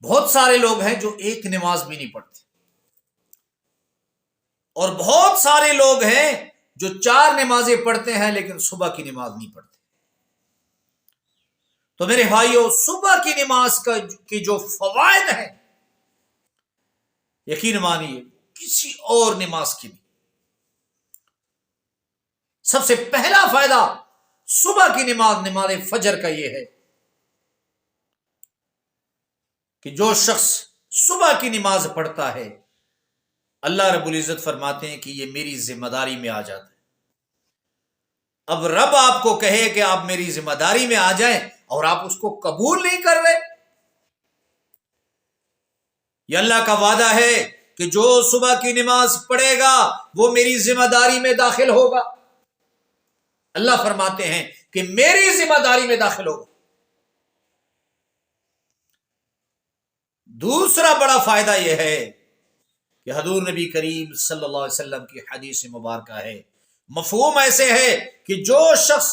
بہت سارے لوگ ہیں جو ایک نماز بھی نہیں پڑھتے، اور بہت سارے لوگ ہیں جو 4 نمازیں پڑھتے ہیں لیکن صبح کی نماز نہیں پڑھتے۔ تو میرے بھائیو، صبح کی نماز کی جو فوائد ہیں، یقین مانیے کسی اور نماز کی نہیں۔ سب سے پہلا فائدہ صبح کی نماز فجر کا یہ ہے کہ جو شخص صبح کی نماز پڑھتا ہے، اللہ رب العزت فرماتے ہیں کہ یہ میری ذمہ داری میں آ جاتا ہے۔ اب رب آپ کو کہے کہ آپ میری ذمہ داری میں آ جائیں اور آپ اس کو قبول نہیں کر رہے، یہ اللہ کا وعدہ ہے کہ جو صبح کی نماز پڑھے گا وہ میری ذمہ داری میں داخل ہوگا۔ اللہ فرماتے ہیں کہ میری ذمہ داری میں داخل ہوگا۔ دوسرا بڑا فائدہ یہ ہے کہ حضور نبی کریم صلی اللہ علیہ وسلم کی حدیث مبارکہ ہے، مفہوم ایسے ہے کہ جو شخص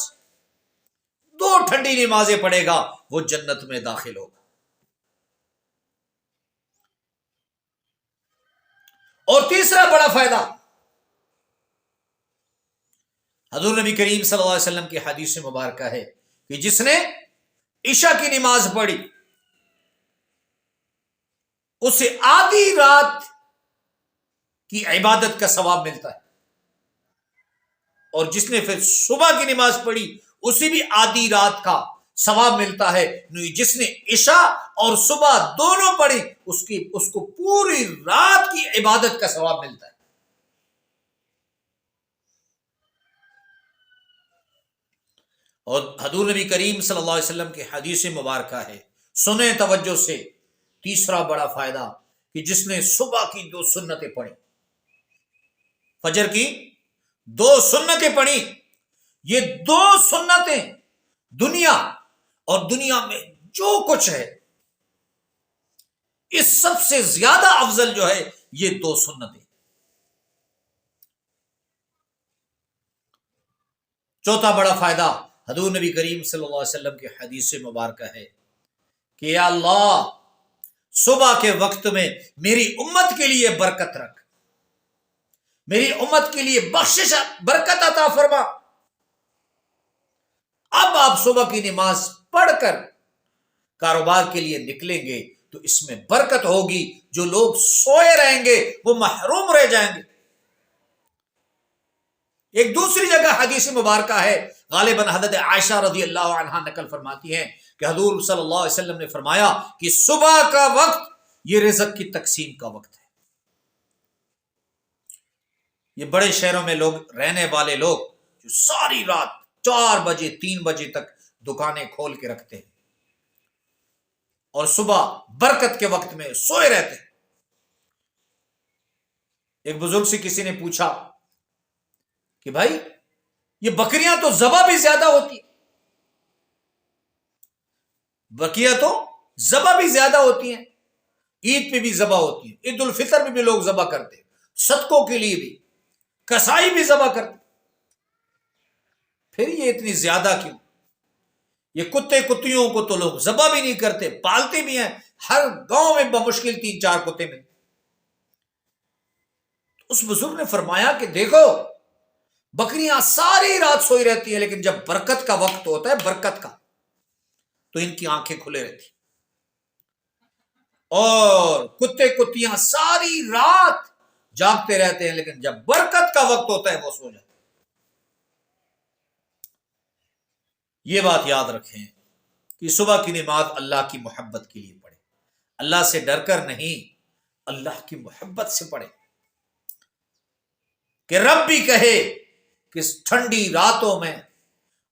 2 ٹھنڈی نمازیں پڑھے گا وہ جنت میں داخل ہوگا۔ اور تیسرا بڑا فائدہ، حضور نبی کریم صلی اللہ علیہ وسلم کی حدیث مبارکہ ہے کہ جس نے عشاء کی نماز پڑھی اسے آدھی رات کی عبادت کا ثواب ملتا ہے، اور جس نے پھر صبح کی نماز پڑھی اسے بھی آدھی رات کا ثواب ملتا ہے۔ جس نے عشاء اور صبح دونوں پڑھی اس کو پوری رات کی عبادت کا ثواب ملتا ہے۔ اور حضور نبی کریم صلی اللہ علیہ وسلم کی حدیث مبارکہ ہے، سنیں توجہ سے، تیسرا بڑا فائدہ کہ جس نے صبح کی 2 سنتیں پڑھی، فجر کی 2 سنتیں پڑھی، یہ 2 سنتیں دنیا اور دنیا میں جو کچھ ہے اس سب سے زیادہ افضل جو ہے یہ 2 سنتیں۔ چوتھا بڑا فائدہ حضور نبی کریم صلی اللہ علیہ وسلم کی حدیث مبارکہ ہے کہ یا اللہ صبح کے وقت میں میری امت کے لیے برکت رکھ، میری امت کے لیے بخشش برکت عطا فرما۔ اب آپ صبح کی نماز پڑھ کر کاروبار کے لیے نکلیں گے تو اس میں برکت ہوگی، جو لوگ سوئے رہیں گے وہ محروم رہ جائیں گے۔ ایک دوسری جگہ حدیث مبارکہ ہے، غالباً حضرت عائشہ رضی اللہ عنہا نقل فرماتی ہیں کہ حضور صلی اللہ علیہ وسلم نے فرمایا کہ صبح کا وقت یہ رزق کی تقسیم کا وقت ہے۔ یہ بڑے شہروں میں لوگ رہنے والے لوگ جو ساری رات 4 بجے 3 بجے تک دکانیں کھول کے رکھتے ہیں اور صبح برکت کے وقت میں سوئے رہتے ہیں۔ ایک بزرگ سے کسی نے پوچھا کہ بھائی یہ بکریاں تو ذبح بھی زیادہ ہوتی ہیں، بکریاں تو ذبح بھی زیادہ ہوتی ہیں، عید پہ بھی ذبح ہوتی ہیں، عید الفطر میں بھی لوگ ذبح کرتے ہیں، صدقوں کے لیے بھی، کسائی بھی ذبح کرتے، پھر یہ اتنی زیادہ کیوں؟ یہ کتے کتیوں کو تو لوگ ذبح بھی نہیں کرتے، پالتے بھی ہیں، ہر گاؤں میں بمشکل 3-4 کتے میں۔ اس بزرگ نے فرمایا کہ دیکھو بکریاں ساری رات سوئی رہتی ہیں، لیکن جب برکت کا وقت ہوتا ہے برکت کا تو ان کی آنکھیں کھلے رہتی ہیں، اور کتے کتیاں ساری رات جاگتے رہتے ہیں، لیکن جب برکت کا وقت ہوتا ہے وہ سو جاتے ہیں۔ یہ بات یاد رکھیں کہ صبح کی نماز اللہ کی محبت کے لیے پڑھیں، اللہ سے ڈر کر نہیں، اللہ کی محبت سے پڑھیں، کہ رب بھی کہے کہ اس ٹھنڈی راتوں میں،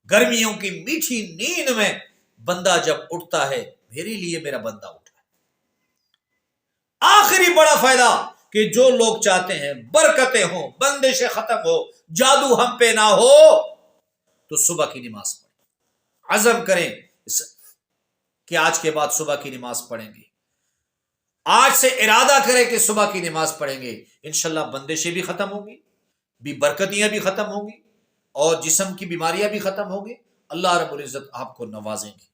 گرمیوں کی میٹھی نیند میں بندہ جب اٹھتا ہے، میرے لیے میرا بندہ اٹھا ہے۔ آخری بڑا فائدہ کہ جو لوگ چاہتے ہیں برکتیں ہوں، بندشیں ختم ہو، جادو ہم پہ نہ ہو، تو صبح کی نماز پڑھیں، عزم کریں کہ آج کے بعد صبح کی نماز پڑھیں گے، آج سے ارادہ کریں کہ صبح کی نماز پڑھیں گے، انشاءاللہ بندشیں بھی ختم ہوں گی، بھی برکتیاں بھی ختم ہوں گی، اور جسم کی بیماریاں بھی ختم ہوں گی، اللہ رب العزت آپ کو نوازیں گے۔